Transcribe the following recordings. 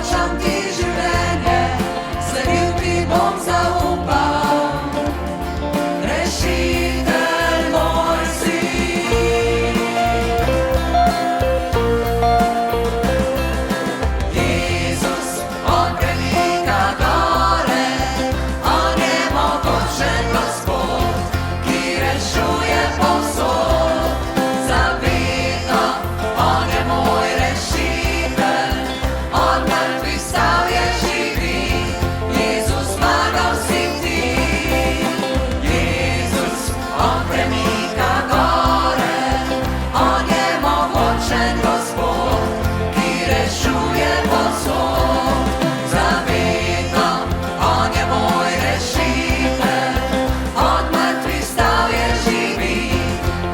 očam ti življenje, sledil ti bom zaupal. Rešitelj moj si. Jezus, on premika gore, on je mogočen Gospod, ki rešuje povsod. Zavedno, on je moj rešitelj, od mrtvih vstal je živi, Jezus zmagal si ti. Jezus, on premika gore, on je mogočen Gospod, ki rešuje povsod. Zavedno, on je moj rešitelj, od mrtvih vstal je živi,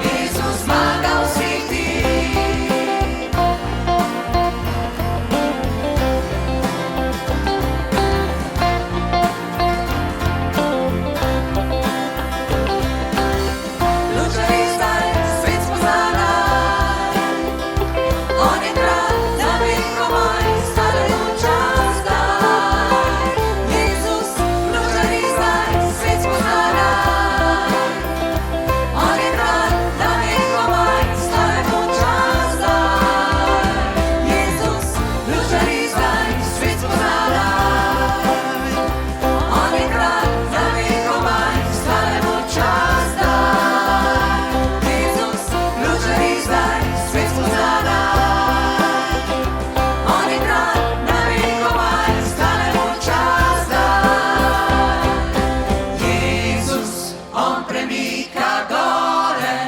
Jezus zmagal si ti. Lučari zdaj svet spozna naj, on je kralj za vekomaj, stale luča zdaj. Jezus, lučari zdaj svet spozna naj, on je kralj za vekomaj, stale luča zdaj. Jezus, lučari zdaj svet spozna naj, on je kralj za vekomaj, stale luča zdaj. Jezus, lučari zdaj svet spozna naj, on je kralj za vekomaj, stale luča zdaj. Jezus, on premika gore,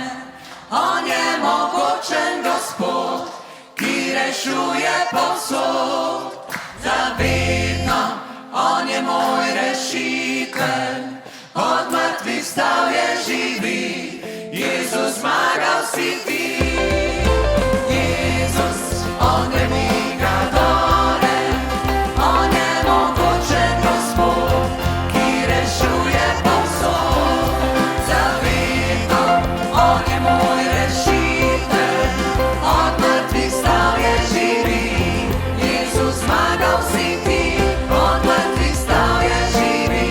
on je mogočen Gospod, ki rešuje povsod. Zavedno, on je moj rešitelj, od mrtvih vstal je živi, Jezus zmagal si ti. Jezus, on premika gore, on je mogočen Gospod, ki rešuje povsod. Zavedno, on je moj rešitelj, od mrtvih vstal je živi, Jezus zmagal si ti. Od mrtvih vstal je živi,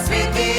світі